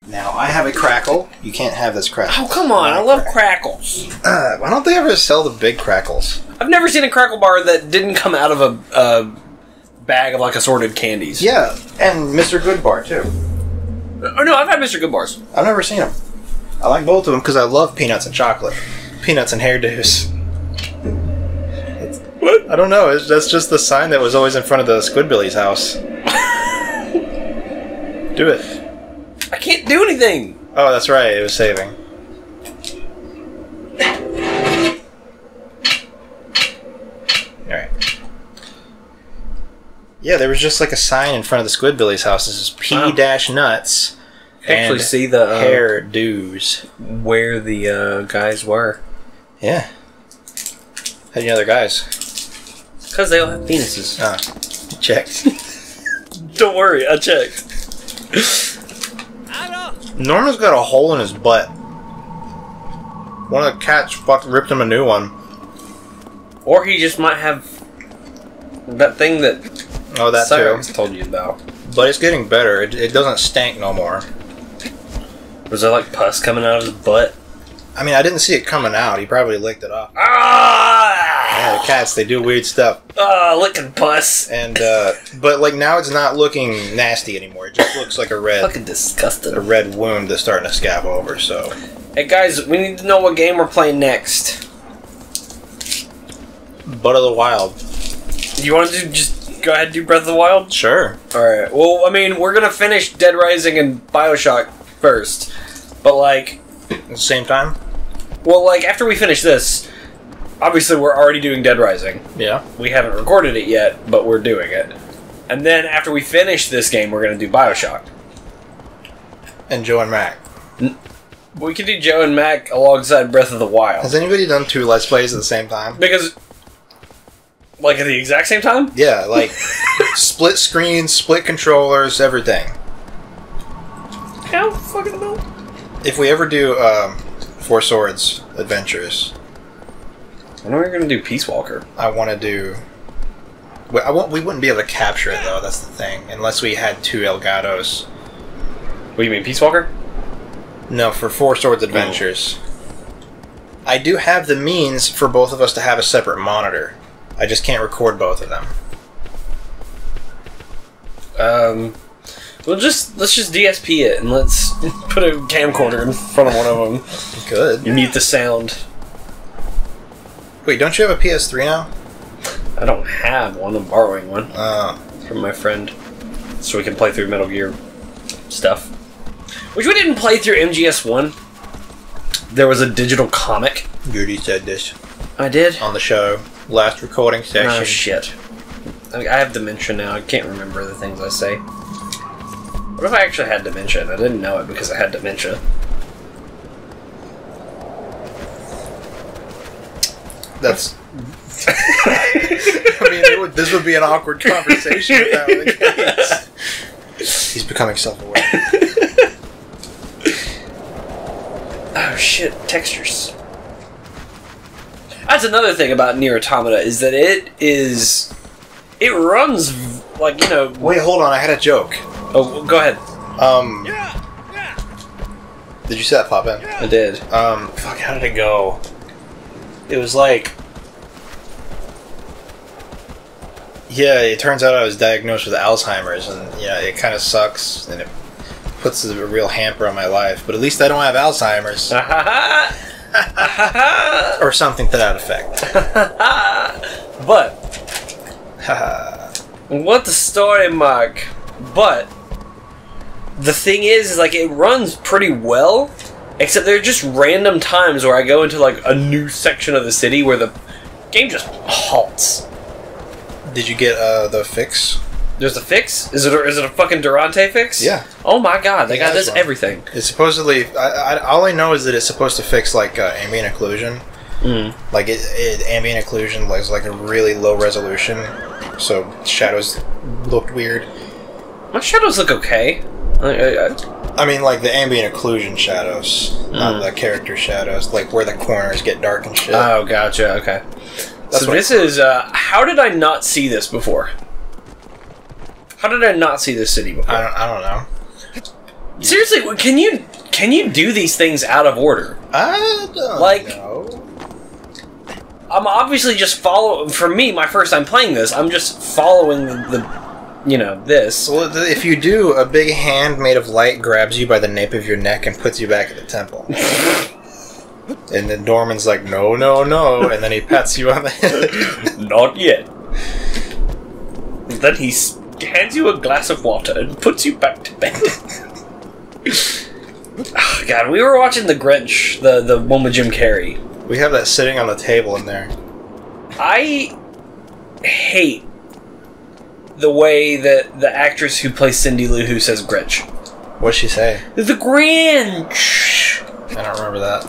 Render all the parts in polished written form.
Now, I have a crackle. You can't have this crackle. Oh, come on. I love crackles. Why don't they ever sell the big crackles? I've never seen a crackle bar that didn't come out of a bag of, like, assorted candies. Yeah, and Mr. Good Bar, too. Oh, no, I've had Mr. Good Bars. I've never seen them. I like both of them because I love peanuts and chocolate. Peanuts and hairdos. What? I don't know. That's just the sign that was always in front of the Squidbillies' house. Do it. I can't do anything. Oh, that's right. It was saving. Alright. Yeah, there was just like a sign in front of the Squidbillies' house. This is P-nuts. Actually, see the hair do's where the guys were. Yeah. How do you know they're guys? Because they all have penises. Ah, checked. Don't worry, I checked. Norman's got a hole in his butt. One of the cats ripped him a new one. Or he just might have that thing that Cyrus told you about. But it's getting better. It doesn't stank no more. Was there like pus coming out of his butt? I mean, I didn't see it coming out. He probably licked it off. Ah! Yeah, the cats, they do weird stuff. Licking pus. And, but like now it's not looking nasty anymore. It just looks like a red... Fucking disgusting. A red wound that's starting to scab over, so... Hey guys, we need to know what game we're playing next. Butt of the Wild. You want to just go ahead and do Breath of the Wild? Sure. Alright, well, I mean, we're gonna finish Dead Rising and Bioshock first. But, like... At the same time? Well, like, after we finish this, obviously we're already doing Dead Rising. Yeah. We haven't recorded it yet, but we're doing it. And then after we finish this game, we're gonna do Bioshock. And Joe and Mac. We can do Joe and Mac alongside Breath of the Wild. Has anybody done 2 Let's Plays at the same time? Because... Like, at the exact same time? Yeah, like, split screens, split controllers, everything. I don't fucking know. If we ever do, Four Swords Adventures... I know we're gonna do Peace Walker. I want to do... We wouldn't be able to capture it, though, that's the thing. Unless we had 2 Elgatos. What do you mean, Peace Walker? No, for Four Swords Adventures. I do have the means for both of us to have a separate monitor. I just can't record both of them. Let's just DSP it and let's put a camcorder in front of one of them. Good. You mute the sound. Wait, don't you have a PS3 now? I don't have one. I'm borrowing one Oh. from my friend, so we can play through Metal Gear stuff. Which we didn't play through MGS1. There was a digital comic. Goody said this. I did? On the show. Last recording session. Oh, shit. I have dementia now. I can't remember the things I say. What if I actually had dementia and I didn't know it because I had dementia? That's... I mean, this would be an awkward conversation if that were the case. He's becoming self-aware. Oh shit, textures. That's another thing about Nier Automata, is that it runs, like, you know... Wait, hold on, I had a joke. Oh, go ahead. Did you see that pop in? I did. Fuck, how did it go? It was like... Yeah, it turns out I was diagnosed with Alzheimer's, and yeah, it kind of sucks, and it puts a real hamper on my life, but at least I don't have Alzheimer's. Or something to that effect. But what the story, Mark? But the thing is like it runs pretty well, except there are just random times where I go into like a new section of the city where the game just halts. Did you get the fix? There's a fix? Is it a fucking Durante fix? Yeah. Oh my god, they got this everything. It's supposedly... all I know is that it's supposed to fix, like, ambient occlusion. Mm. Like, ambient occlusion was, like, a really low resolution, so shadows looked weird. My shadows look okay. I mean, like, the ambient occlusion shadows, not the character shadows, like, where the corners get dark and shit. Oh, gotcha, okay. That's so this is... how did I not see this before? How did I not see this city before? I don't know. Seriously, can you do these things out of order? I don't know. I'm obviously just following. For me, my first time playing this, I'm just following this. Well, if you do, a big hand made of light grabs you by the nape of your neck and puts you back at the temple. And then Dorman's like, no, no, no, and then he pats you on the head. Not yet. Then he hands you a glass of water and puts you back to bed. Oh, God, we were watching The Grinch, the one with Jim Carrey. We have that sitting on the table in there. I hate the way that the actress who plays Cindy Lou Who says Grinch. What'd she say? The Grinch! I don't remember that.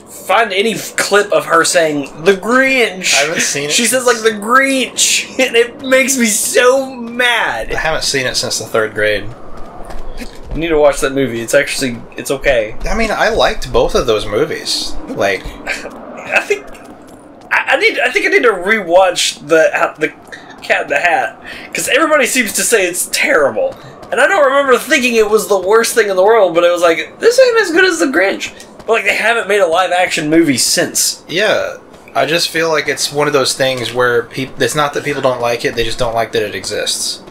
Find any clip of her saying the Grinch. I haven't seen it. She says like the Grinch, and it makes me so mad. I haven't seen it since the 3rd grade. You need to watch that movie. It's okay. I mean, I liked both of those movies. Like, I think I need to rewatch the Cat in the Hat, because everybody seems to say it's terrible, and I don't remember thinking it was the worst thing in the world. But it was like, this ain't as good as the Grinch. But like, they haven't made a live action movie since. Yeah, I just feel like it's one of those things where it's not that people don't like it; they just don't like that it exists.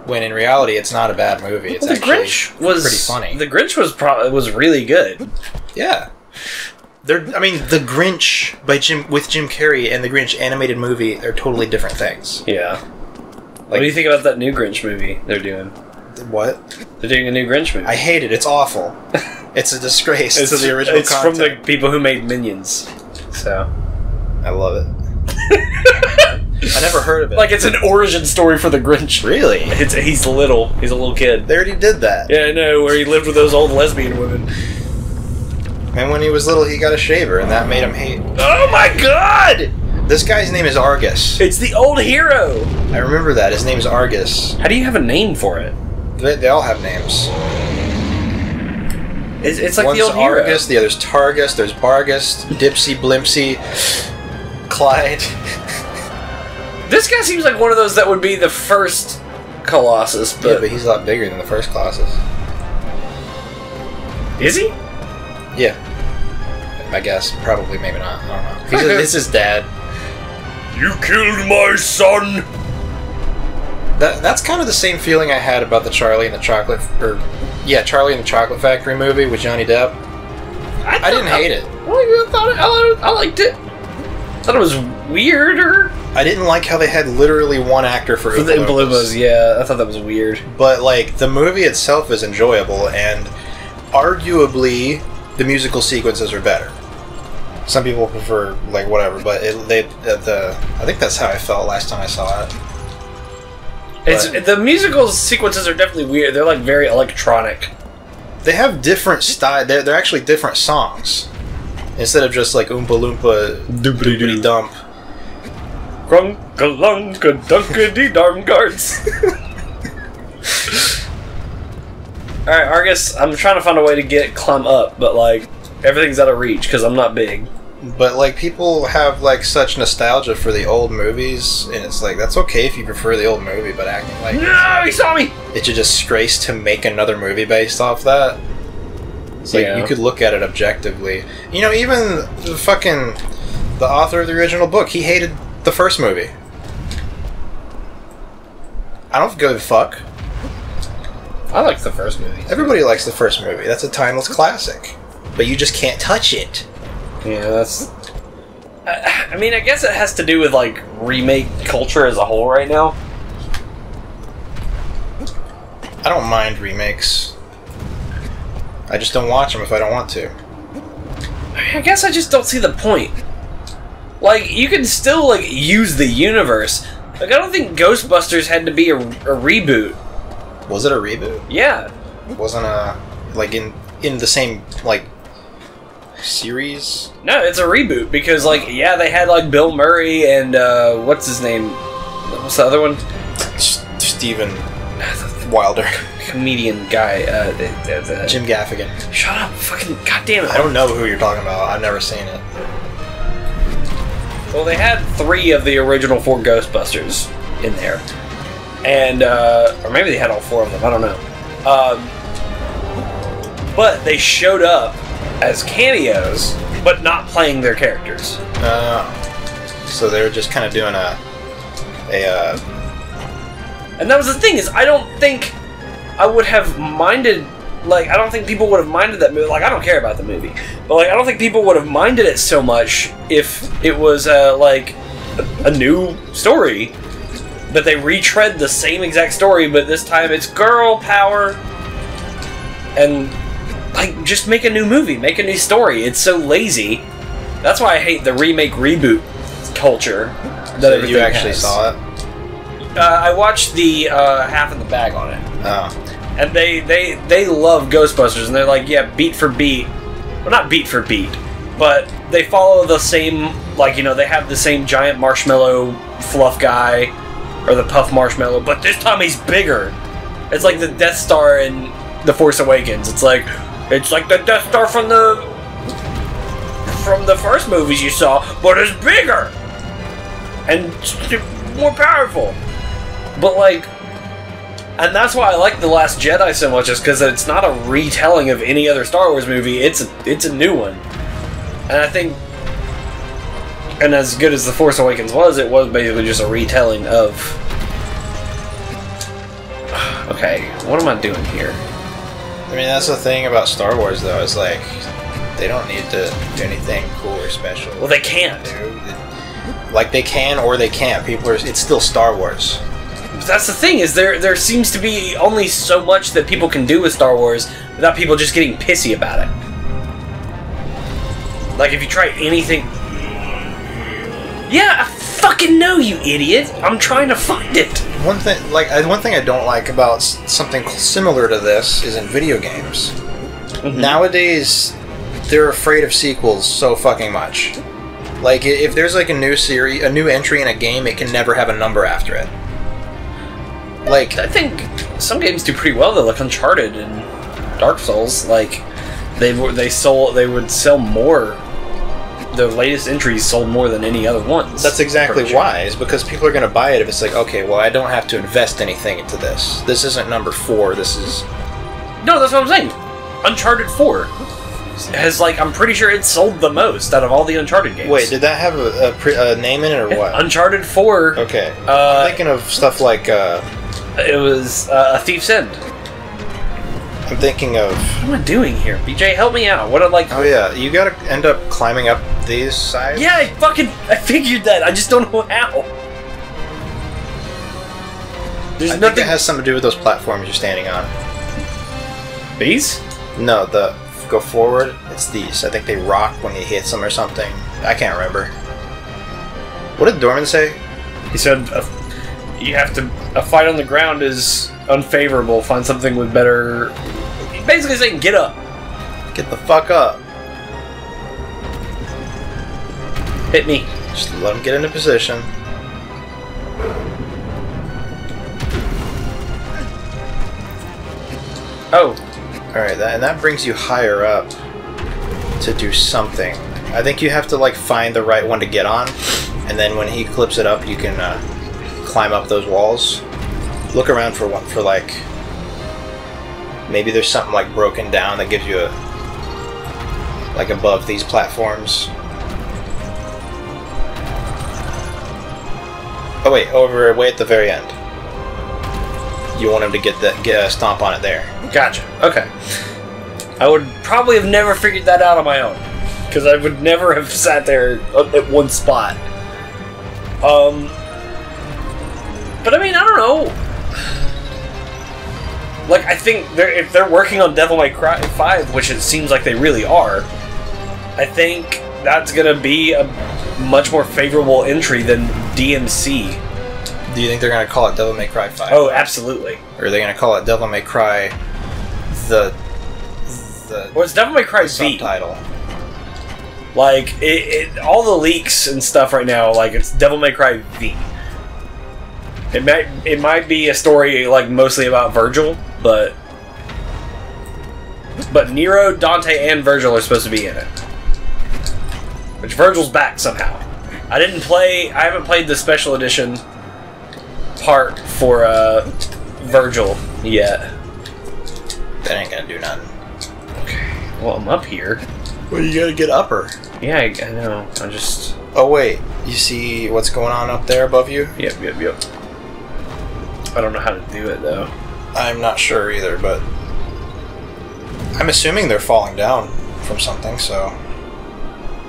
When in reality, it's not a bad movie. It's the Grinch was pretty funny. The Grinch was really good. Yeah, the Grinch with Jim Carrey and the Grinch animated movie are totally different things. Yeah. What do you think about that new Grinch movie they're doing? What? They're doing a new Grinch movie. I hate it. It's awful. It's a disgrace to the original It's content. from the people who made Minions. So. I love it. I never heard of it. Like, it's an origin story for the Grinch. Really? He's little. He's a little kid. They already did that. Yeah, I know, where he lived with those old lesbian women. And when he was little, he got a shaver, and that made him hate. Oh my God! This guy's name is Argus. It's the old hero! I remember that. His name's Argus. How do you have a name for it? They all have names. It's like One's the old hero. Argus, the other's Targus, there's Bargus, Dipsy, Blimpsy, Clyde. This guy seems like one of those that would be the first Colossus, but... Yeah, but he's a lot bigger than the first Colossus. Is he? Yeah. I guess. Probably, maybe not. I don't know. This is Dad. You killed my son! That's kind of the same feeling I had about the Charlie and the Chocolate Factory movie with Johnny Depp. I didn't hate it. I liked it. I thought it was weirder. I didn't like how they had literally one actor for the Oompa Loompas. Yeah, I thought that was weird. But like, the movie itself is enjoyable, and arguably the musical sequences are better. Some people prefer like whatever, but I think that's how I felt last time I saw it. The musical sequences are definitely weird. They're like very electronic. They have different style. They're actually different songs instead of just like Oompa Loompa doopity dump. Grunkalunka dunkity darm guards. Alright, Argus, I'm trying to find a way to climb up, but like everything's out of reach because I'm not big. But like, people have like such nostalgia for the old movies, and it's like, that's okay if you prefer the old movie, but acting like no, he saw me. It's a disgrace to make another movie based off that. It's like, you could look at it objectively. You know, even the author of the original book, he hated the first movie. I don't give a fuck. I like the first movie. Everybody likes the first movie. That's a timeless classic. But you just can't touch it. Yeah, that's... I mean, I guess it has to do with, like, remake culture as a whole right now. I don't mind remakes. I just don't watch them if I don't want to. I guess I just don't see the point. Like, you can still, like, use the universe. Like, I don't think Ghostbusters had to be a reboot. Was it a reboot? Yeah. It wasn't like, in the same, like, series? No, it's a reboot because, like, yeah, they had, like, Bill Murray and, what's his name? What's the other one? Steven Wilder. Comedian guy, Jim Gaffigan. Shut up, fucking goddamn it. I don't know who you're talking about. I've never seen it. Well, they had 3 of the original 4 Ghostbusters in there. And, or maybe they had all 4 of them, I don't know. But they showed up as cameos, but not playing their characters. So they were just kind of doing And that was the thing, is I don't think I would have minded, like, I don't think people would have minded that movie. Like, I don't care about the movie, but, like, I don't think people would have minded it so much if it was, like, a new story. That they retread the same exact story, but this time it's girl power. And, like, just make a new movie, make a new story. It's so lazy. That's why I hate the remake reboot culture. That so you actually saw it? I watched the half in the bag on it. Oh. And they love Ghostbusters, and they're like, yeah, beat for beat. Well, not beat for beat, but they follow the same, like, you know, they have the same giant marshmallow fluff guy, or the puff marshmallow, but this time he's bigger. It's like the Death Star in The Force Awakens. It's like the Death Star from the first movies you saw, but it's bigger and more powerful. But, like, and that's why I like The Last Jedi so much, is because it's not a retelling of any other Star Wars movie. It's a new one. And I think, and as good as The Force Awakens was, it was basically just a retelling of... Okay, what am I doing here? I mean, that's the thing about Star Wars, though, is, like, they don't need to do anything cool or special. Well, they can't. Like, they can or they can't. It's still Star Wars. That's the thing, is there seems to be only so much that people can do with Star Wars without people just getting pissy about it. Like, if you try anything... Yeah, I fucking know, you idiot! I'm trying to find it! One thing I don't like about something similar to this is in video games. Mm-hmm. Nowadays, they're afraid of sequels so fucking much. Like, if there's like a new entry in a game, it can never have a number after it. Like, I think some games do pretty well though, like Uncharted and Dark Souls. Like, they would sell more. The latest entries sold more than any other ones. That's exactly why. Is because people are going to buy it if it's like, okay, well, I don't have to invest anything into this. This isn't number 4. This is... No, that's what I'm saying. Uncharted 4 has, like, I'm pretty sure it sold the most out of all the Uncharted games. Wait, did that have a name in it or what? Uncharted 4. Okay. I'm thinking of stuff like... It was A Thief's End. I'm thinking of... What am I doing here? BJ, help me out. What I like... Oh yeah, you gotta end up climbing up these sides? Yeah, I figured that. I just don't know how. I think it has something to do with those platforms you're standing on. These? No, go forward, it's these. I think they rock when you hit them or something. I can't remember. What did Dorman say? He said you have to... A fight on the ground is unfavorable. Find something with better... He's basically saying, get up. Get the fuck up. Hit me. Just let him get into position. Oh. Alright, and that brings you higher up to do something. I think you have to, like, find the right one to get on, and then when he clips it up, you can climb up those walls. Look around for like... Maybe there's something, like, broken down that gives you a... Like, above these platforms. Oh wait, way at the very end. You want him to get a stomp on it there. Gotcha. Okay. I would probably have never figured that out on my own, because I would never have sat there at one spot. But I mean, I don't know. Like, I think if they're working on Devil May Cry 5, which it seems like they really are, I think that's gonna be a much more favorable entry than DMC. Do you think they're gonna call it Devil May Cry 5? Oh, absolutely. Or are they gonna call it Devil May Cry the well, it's Devil May Cry V. Subtitle. Like, all the leaks and stuff right now, like, it's Devil May Cry V. It might be a story, like, mostly about Virgil, but Nero, Dante, and Virgil are supposed to be in it. Which Virgil's back somehow. I haven't played the special edition part for Virgil yet. That ain't gonna do nothing. Okay. Well, I'm up here. Well, you gotta get upper. Yeah, I know. I just... Oh, wait. You see what's going on up there above you? Yep. I don't know how to do it, though. I'm not sure either, but... I'm assuming they're falling down from something, so...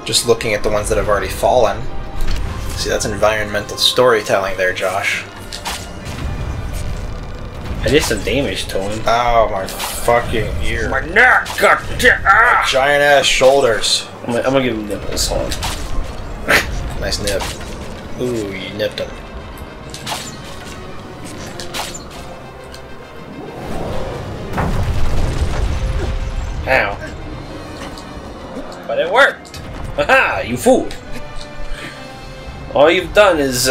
Just looking at the ones that have already fallen. See, that's environmental storytelling there, Josh. I did some damage to him. Oh, my fucking ear. My neck! Ah! Giant-ass shoulders. I'm gonna give him nipples. Hold on. Nice nip. Ooh, you nipped him. Ow. But it worked! Haha, you fool! All you've done is,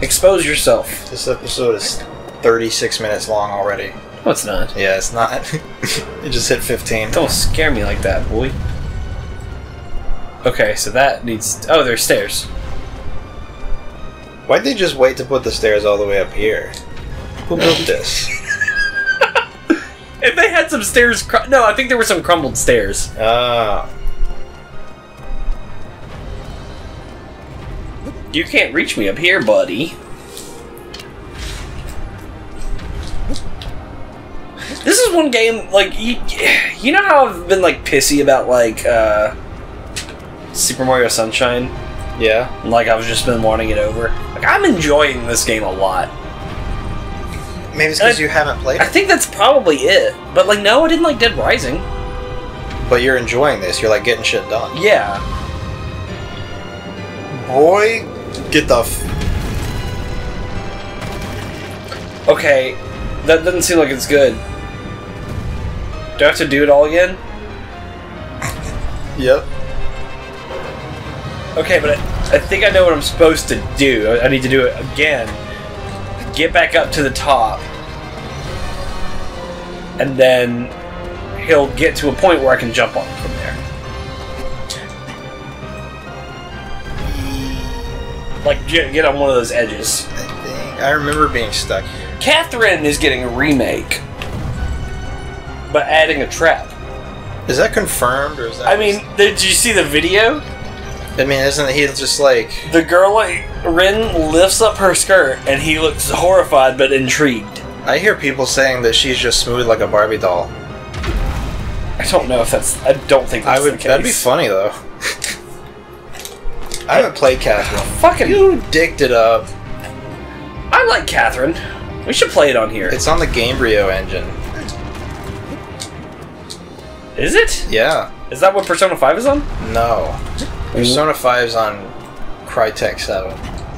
expose yourself. This episode is 36 minutes long already. No, it's not. Yeah, it's not. It just hit 15. Don't scare me like that, boy. Okay, so that needs... Oh, there's stairs. Why'd they just wait to put the stairs all the way up here? Who built this? If they had some stairs... No, I think there were some crumbled stairs. Ah. You can't reach me up here, buddy. This is one game, like, you know how I've been, like, pissy about, like, Super Mario Sunshine? Yeah? Like, I've just been wanting it over. Like, I'm enjoying this game a lot. Maybe it's because you haven't played I it. think that's probably it. But, like, no, I didn't like Dead Rising. But you're enjoying this. You're, like, getting shit done. Yeah. Boy, get the Okay, that doesn't seem like it's good. Do I have to do it all again? Yep. Okay, but I think I know what I'm supposed to do. I need to do it again. Get back up to the top. And then he'll get to a point where I can jump on from there. Like, get on one of those edges. I remember being stuck. Catherine is getting a remake. But adding a trap. Is that confirmed, or is that... I mean, did you see the video? I mean, isn't he just like... The girl, like, Rin lifts up her skirt, and he looks horrified but intrigued. I hear people saying that she's just smooth like a Barbie doll. I don't know if that's... I don't think that's the case. That'd be funny, though. I haven't played Catherine. Fucking... You dicked it up. I like Catherine. We should play it on here. It's on the Gamebryo engine. Is it? Yeah. Is that what Persona 5 is on? No. Persona 5's on Crytek 7.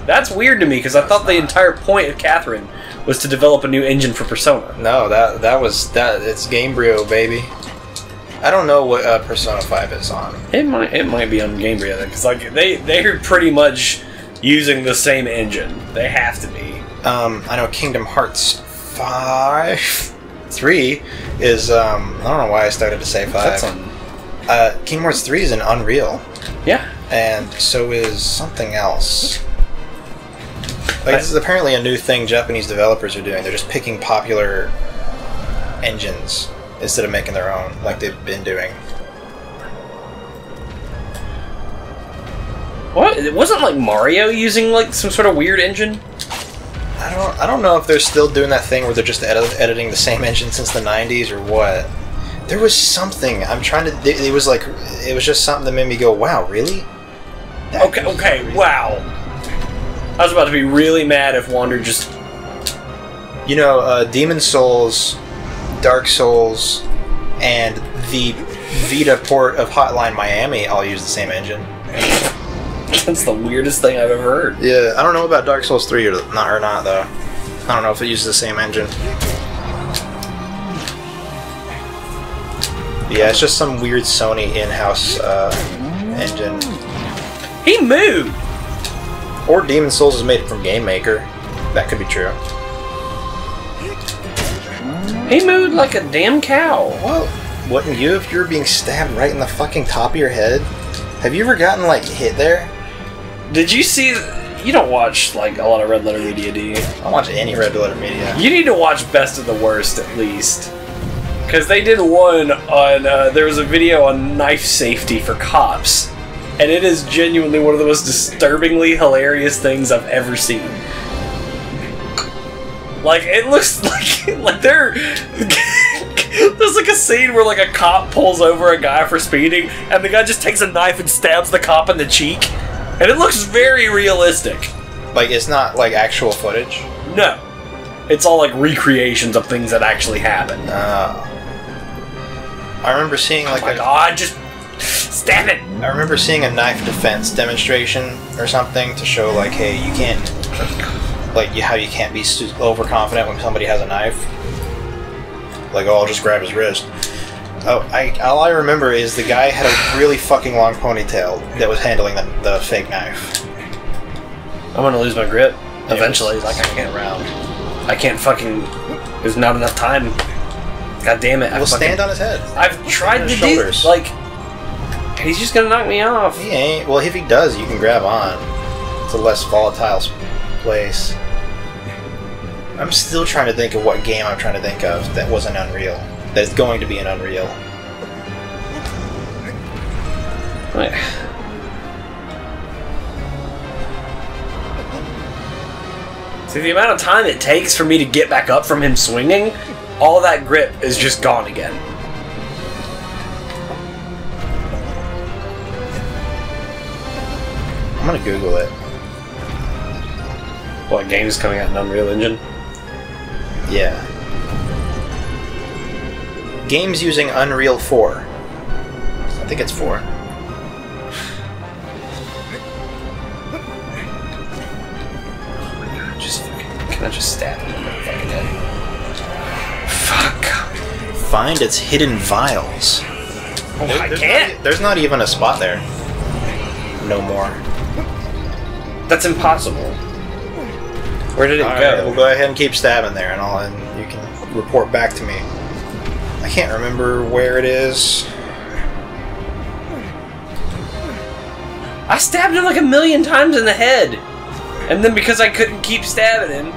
That's weird to me, because I thought the entire point of Catherine was to develop a new engine for Persona. No, that was... It's Gamebryo, baby. I don't know what Persona 5 is on. It might be on Gamebryo, because like, they're pretty much using the same engine. They have to be. I know Kingdom Hearts 3 is, I don't know why I started to say 5. That's on... Kingdom Hearts 3 is an Unreal. Yeah. And so is something else. Like, this is apparently a new thing Japanese developers are doing. They're just picking popular engines instead of making their own, like they've been doing. What? It wasn't like Mario using like some sort of weird engine? I don't know if they're still doing that thing where they're just editing the same engine since the 90s or what. There was something. I'm trying to... It was like... It was just something that made me go, wow, really? Okay, wow. I was about to be really mad if Wander just... You know, Demon Souls, Dark Souls, and the Vita port of Hotline Miami all use the same engine. That's the weirdest thing I've ever heard. Yeah, I don't know about Dark Souls 3 or not, though. I don't know if it uses the same engine. Yeah, it's just some weird Sony in-house engine. He moved! Or Demon Souls is made from Game Maker. That could be true. He moved like a damn cow. Well, wouldn't you if you were being stabbed right in the fucking top of your head? Have you ever gotten, like, hit there? Did you see... You don't watch, like, a lot of Red Letter Media, do you? I don't watch any Red Letter Media. You need to watch Best of the Worst, at least. Because they did one on, there was a video on knife safety for cops, and it is genuinely one of the most disturbingly hilarious things I've ever seen. Like, it looks like they're... There's like a scene where like a cop pulls over a guy for speeding, and the guy just takes a knife and stabs the cop in the cheek, and it looks very realistic. Like, it's not like actual footage? No. It's all like recreations of things that actually happened. I remember seeing like just stab it! I remember seeing a knife defense demonstration or something to show like, hey, you can't, like, how you can't be overconfident when somebody has a knife. Like, oh, I'll just grab his wrist. Oh, all I remember is the guy had a really fucking long ponytail that was handling the fake knife. I'm gonna lose my grip eventually. Like, I can't round. I can't fucking. There's not enough time. God damn it! We'll stand on his head. I've tried to do like. He's just gonna knock me off. He ain't. Well, if he does, you can grab on. It's a less volatile place. I'm still trying to think of what game I'm trying to think of that wasn't Unreal. That's going to be an Unreal. Right. See, the amount of time it takes for me to get back up from him swinging, all that grip is just gone again. I'm gonna Google it. What game is coming out in Unreal Engine? Yeah. Games using Unreal 4. I think it's 4. Can I just stab him in the fucking head? Fuck. Find its hidden vials. Oh, I can't! There's not even a spot there. No more. That's impossible. Where did it go? Right, we'll go ahead and keep stabbing there, and you can report back to me. I can't remember where it is. I stabbed him like 1,000,000 times in the head, and then because I couldn't keep stabbing him.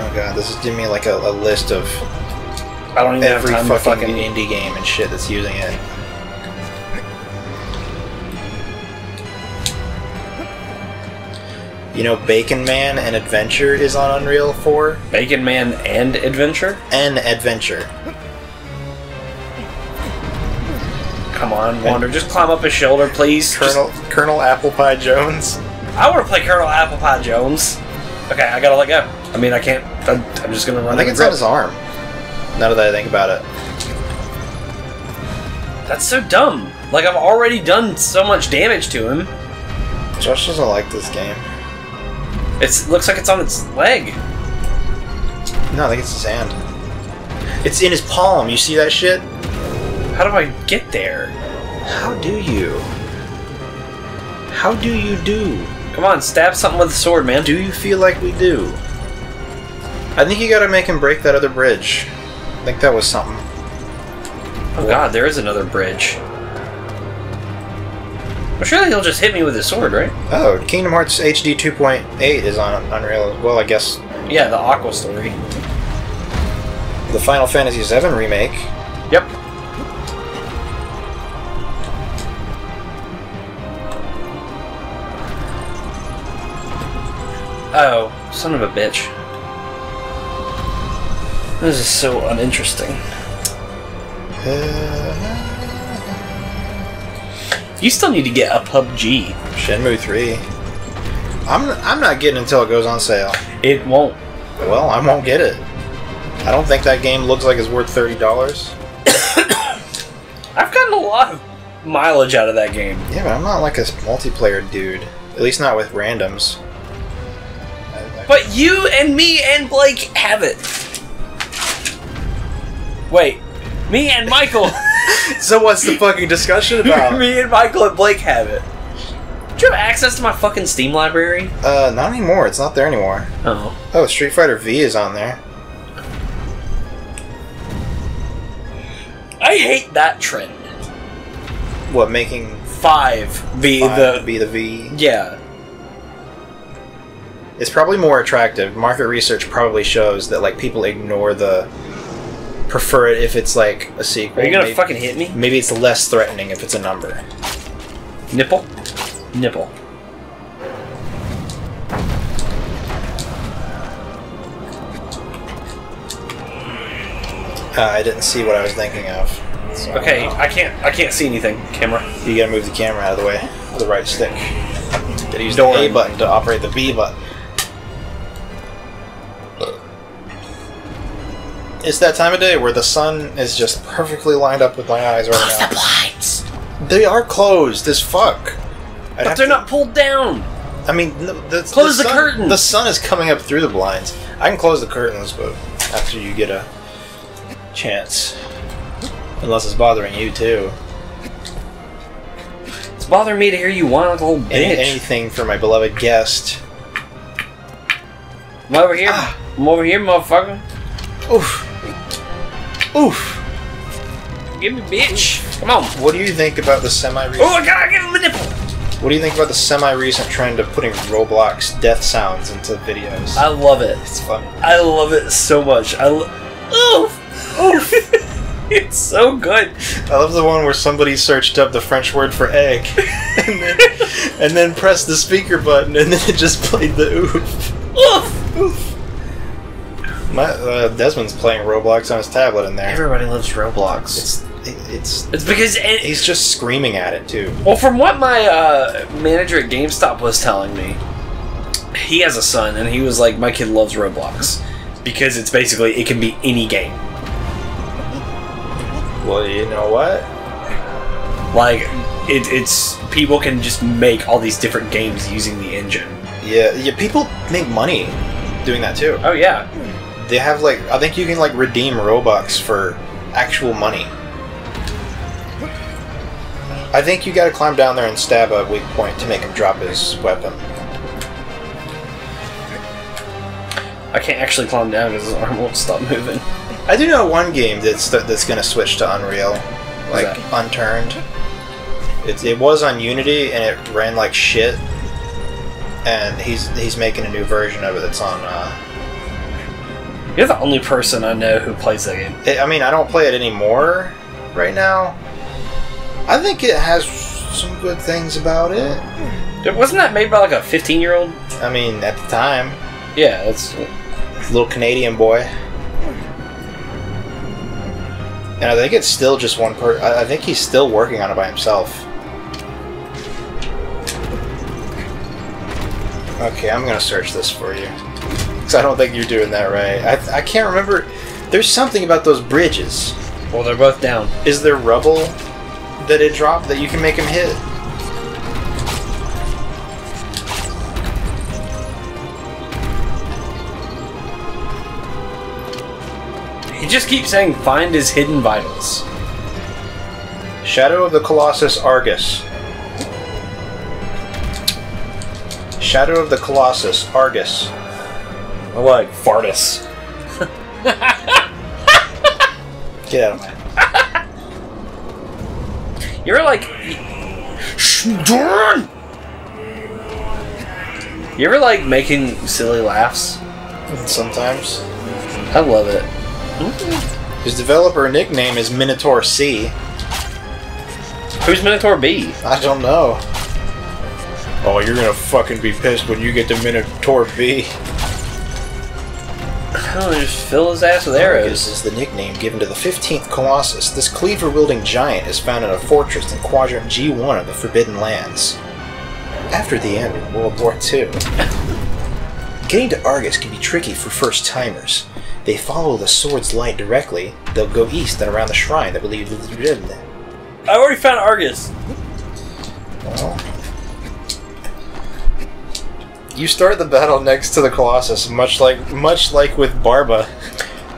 Oh god, this is giving me like a list of I don't even every have time fucking indie game and shit that's using it. You know, Bacon Man and Adventure is on Unreal 4. Bacon Man and Adventure? And Adventure. Come on, Wander, just climb up his shoulder, please. Colonel Apple Pie Jones. I want to play Colonel Apple Pie Jones. Okay, I gotta let go. I mean, I can't. I'm just gonna run. I think it's on his arm. Now that I think about it. That's so dumb. Like, I've already done so much damage to him. Josh doesn't like this game. It looks like it's on its leg. No, I think it's his hand. It's in his palm. You see that shit? How do I get there? How do you? How do you do? Come on, stab something with a sword, man. Do you feel like we do? I think you gotta make him break that other bridge. I think that was something. Oh god, there is another bridge. Well, surely he'll just hit me with his sword, right? Oh, Kingdom Hearts HD 2.8 is on Unreal as well, I guess. Yeah, the Aqua story. The Final Fantasy VII remake. Yep. Oh, son of a bitch. This is so uninteresting. You still need to get a PUBG. Shenmue 3. I'm not getting it until it goes on sale. It won't. Well, I won't get it. I don't think that game looks like it's worth $30. I've gotten a lot of mileage out of that game. Yeah, but I'm not like a multiplayer dude. At least not with randoms. But you and me and Blake have it. Wait, me and Michael. So what's the fucking discussion about? Me and Michael and Blake have it. Do you have access to my fucking Steam library? Not anymore. It's not there anymore. Oh. Oh, Street Fighter V is on there. I hate that trend. What, making 5 be five the... be the V? Yeah. It's probably more attractive. Market research probably shows that like people ignore prefer it if it's like a sequel. Are you gonna fucking hit me? Maybe it's less threatening if it's a number. Nipple? Nipple. I didn't see what I was thinking of. So, Okay, I can't see anything. Camera. You gotta move the camera out of the way with the right stick. Gotta use Door. the A button to operate the B button. It's that time of day where the sun is just perfectly lined up with my eyes right now. The blinds. They are closed as fuck. But they're not pulled down. I mean, Close the curtains. The sun is coming up through the blinds. I can close the curtains, but after you get a chance. Unless it's bothering you too. It's bothering me to hear you whine like a whole bitch. Anything for my beloved guest. I'm over here. I'm over here, motherfucker. Oof. Oof. Give me, bitch. Come on. What do you think about the semi-recent... Oh, I gotta give him a nipple. What do you think about the semi-recent trend of putting Roblox death sounds into videos? I love it. It's funny. I love it so much. Oof. Oof. It's so good. I love the one where somebody searched up the French word for egg and then pressed the speaker button and then it just played the oof. Oof. Oof. Desmond's playing Roblox on his tablet in there. Everybody loves Roblox. It's because he's just screaming at it too. Well, from what my manager at GameStop was telling me, he has a son, and he was like, "My kid loves Roblox because it's basically it can be any game. Well, you know what? Like it's people can just make all these different games using the engine. Yeah. People make money doing that too. Oh yeah, they have like I think you can like redeem Robux for actual money. I think you gotta climb down there and stab a weak point to make him drop his weapon. I can't actually climb down because his arm won't stop moving. I do know one game that's gonna switch to Unreal, like Unturned. It was on Unity and it ran like shit, and he's making a new version of it that's on. You're the only person I know who plays that game. I mean, I don't play it anymore right now. I think it has some good things about it. Wasn't that made by like a 15-year-old? I mean, at the time. Yeah, that's little Canadian boy. And I think it's still just one person. I think he's still working on it by himself. Okay, I'm gonna search this for you. Because I don't think you're doing that right. I can't remember. There's something about those bridges. Well, they're both down. Is there rubble that it dropped that you can make him hit? He just keeps saying, find his hidden vitals. Shadow of the Colossus Argus. Shadow of the Colossus Argus. I like Fartus. Get out of my... You ever like... You ever like making silly laughs? Sometimes. I love it. His developer nickname is Minotaur C. Who's Minotaur B? I don't know. Oh, you're gonna fucking be pissed when you get to Minotaur B. Oh, just fill his ass with arrows. Argus is the nickname given to the 15th Colossus. This cleaver-wielding giant is found in a fortress in Quadrant G1 of the Forbidden Lands. After the end of World War II, getting to Argus can be tricky for first-timers. They follow the sword's light directly, they'll go east and around the shrine that will lead to the... I already found Argus. Well... You start the battle next to the Colossus, much like with Barba.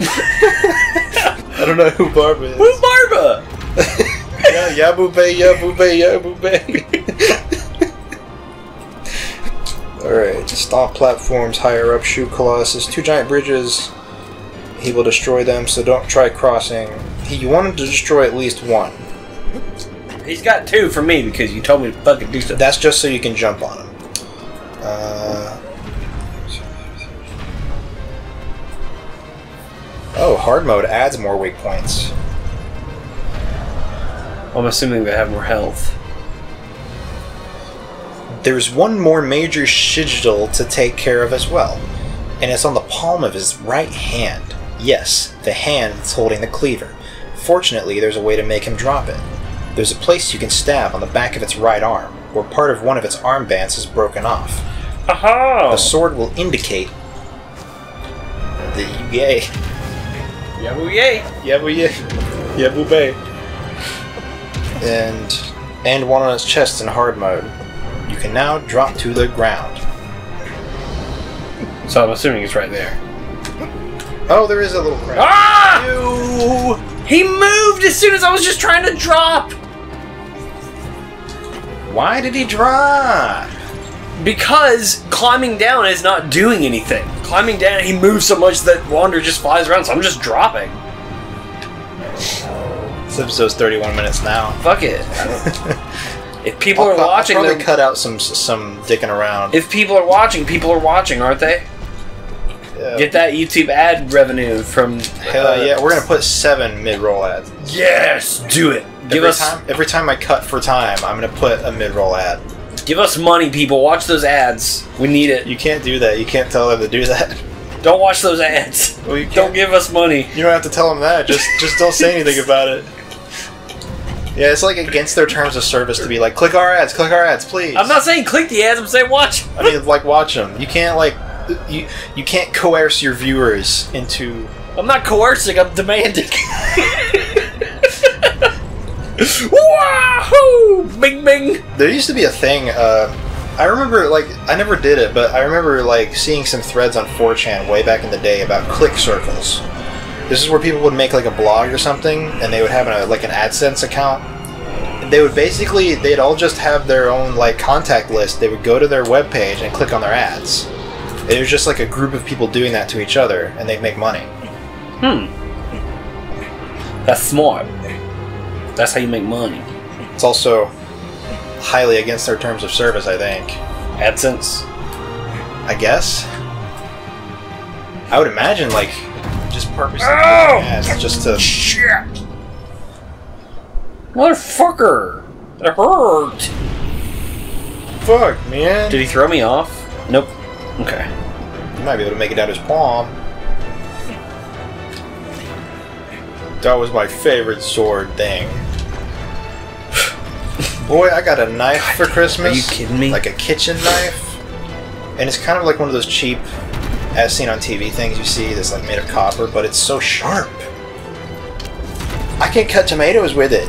I don't know who Barba is. Who's Barba? Yeah, Yabube, Yabube, Yabube. Alright, stomp platforms higher up, shoot Colossus. 2 giant bridges. He will destroy them, so don't try crossing. You want him to destroy at least 1. He's got 2 for me because you told me to fucking do something. That's just so you can jump on him. So Oh, hard mode adds more weak points. I'm assuming they have more health. There's one more major sigil to take care of as well, and it's on the palm of his right hand. Yes, the hand that's holding the cleaver. Fortunately, there's a way to make him drop it. There's a place you can stab on the back of its right arm, where part of one of its armbands is broken off. Aha! The sword will indicate the yay. Yabu yay! Yabu yay. Yabu bay. And one on its chest in hard mode. You can now drop to the ground. So I'm assuming it's right there. Oh, there is a little crack. Ah! Ew! He moved as soon as I was just trying to drop! Why did he drop? Because climbing down is not doing anything. Climbing down, he moves so much that Wander just flies around, so I'm just dropping. This episode's 31 minutes now. Fuck it. If people are watching, I'll probably cut out some dicking around. If people are watching, aren't they? Yeah. Get that YouTube ad revenue from. Hell yeah, we're gonna put 7 mid-roll ads. Yes, do it. Every time I cut for time, I'm gonna put a mid-roll ad. Give us money, people. Watch those ads. We need it. You can't do that. You can't tell them to do that. Don't watch those ads. Well, don't give us money. You don't have to tell them that. Just don't say anything about it. Yeah, it's like against their terms of service to be like, click our ads, please. I'm not saying click the ads. I'm saying watch. I mean, like, watch them. You can't you can't coerce your viewers into. I'm not coercing. I'm demanding. Wahoo! Bing bing. There used to be a thing. I remember, like, I never did it, but I remember like seeing some threads on 4chan way back in the day about click circles. This is where people would make like a blog or something, and they would have an AdSense account. They would they'd all just have their own like contact list. They would go to their webpage and click on their ads. It was just like a group of people doing that to each other, and they'd make money. That's smart. That's how you make money. It's also highly against their terms of service, I think. AdSense? I guess. I would imagine, like, just purposely doing ads just to... Shit! Motherfucker! That hurt! Fuck, man. Did he throw me off? Nope. Okay. You might be able to make it out his palm. That was my favorite sword thing. Boy, I got a knife for Christmas. Are you kidding me? Like a kitchen knife. And it's kind of like one of those cheap, as seen on TV things you see that's like made of copper, but it's so sharp. I can cut tomatoes with it.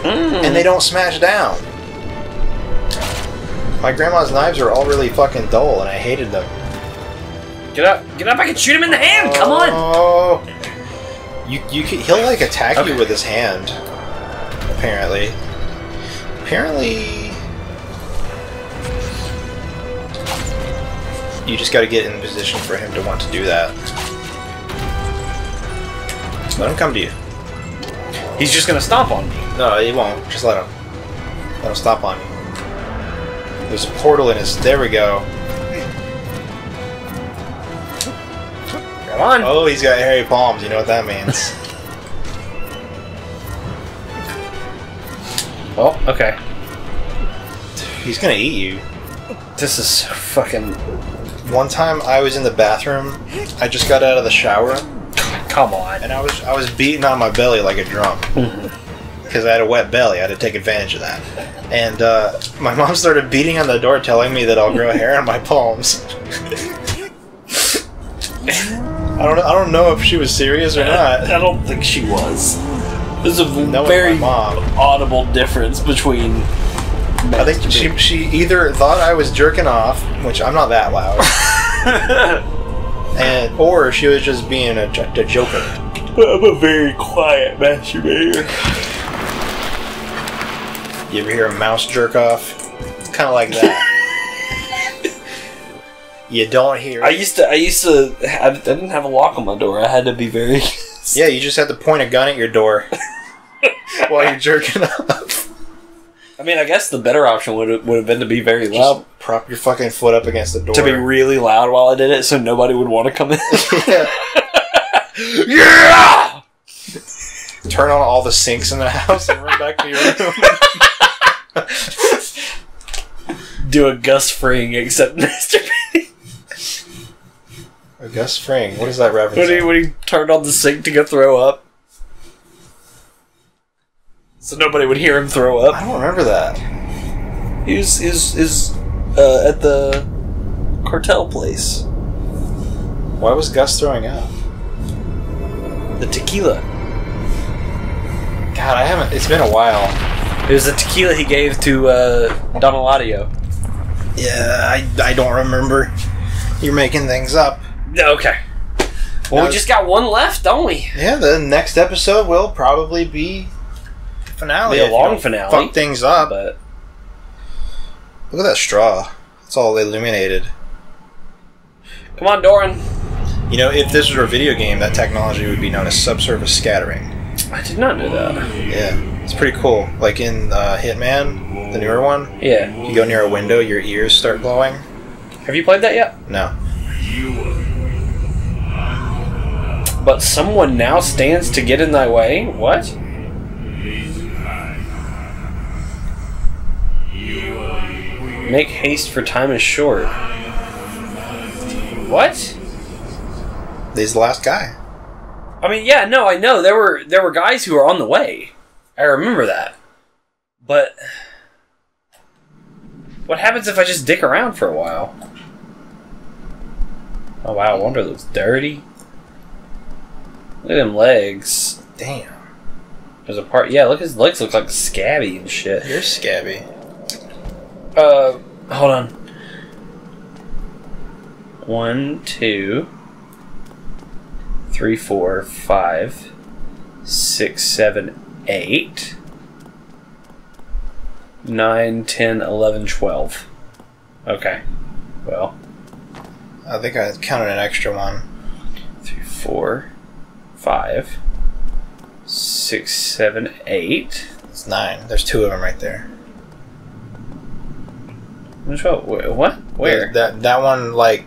And they don't smash down. My grandma's knives are all really fucking dull, and I hated them. Get up! Get up! I can shoot him in the hand! Come on! Oh! He'll like attack you with his hand. Apparently. You just gotta get in position for him to want to do that. Let him come to you. He's just gonna stomp on me. No, he won't. Just let him. Let him stop on you. There's a portal in his... There we go. Come on! Oh, he's got hairy palms. You know what that means. Oh, okay. He's gonna eat you. This is so fucking... One time I was in the bathroom. I just got out of the shower. Come on. And I was beating on my belly like a drum. Because I had a wet belly. I had to take advantage of that. And my mom started beating on the door telling me that I'll grow hair on my palms. I don't know if she was serious or not. I don't think she was. There's a Knowing very my mom. audible difference between... I think she either thought I was jerking off, which I'm not that loud, or she was just being a joker. I'm a very quiet masturbator. You ever hear a mouse jerk off? It's kind of like that. You don't hear it. I didn't have a lock on my door. I had to be very... Yeah, you just had to point a gun at your door while you're jerking off. I mean, I guess the better option would have been to be very loud. Just prop your fucking foot up against the door. To be really loud while I did it so nobody would want to come in. Yeah. Yeah! Turn on all the sinks in the house and run back to your room. Do a Gus Fring except masturbating. A Gus Fring? What is that reference? When he turned on the sink to go throw up. So nobody would hear him throw up. I don't remember that. He was at the cartel place. Why was Gus throwing up? The tequila. God, I haven't... It's been a while. It was the tequila he gave to Don Eladio. Yeah, I don't remember. You're making things up. Okay. Well, we just got one left, don't we? Yeah, the next episode will probably be finale. Be a long finale. Fuck things up. But look at that straw. It's all illuminated. come on, Doran. You know, if this were a video game, that technology would be known as subsurface scattering. I did not know that. Yeah, it's pretty cool. Like in Hitman, the newer one. Yeah. You go near a window, your ears start glowing. Have you played that yet? No. But someone now stands to get in thy way? What? Make haste, for time is short. What? He's the last guy. I mean, yeah, no, I know. There were guys who were on the way. I remember that. But what happens if I just dick around for a while? Oh wow, I wonder it looks dirty. Look at them legs. Damn. There's a part. Yeah, look, his legs look like scabby and shit. You're scabby. Hold on. 1, 2, 3, 4, 5, 6, 7, 8, 9, 10, 11, 12. Okay. Well. I think I counted an extra one. 3, 4, 5, 6, 7, 8. It's 9. There's 2 of them right there. Which one? What? Where? That one, like,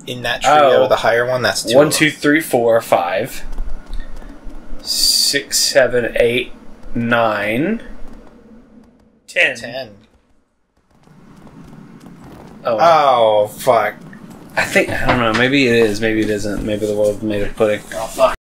in that trio, the higher one, that's 2. 1, 2, 3, 4, 5, 6, 7, 8, 9, 10. 10. Oh. Oh, fuck. I don't know, maybe it is, maybe it isn't. Maybe the world's made of pudding. Oh, fuck.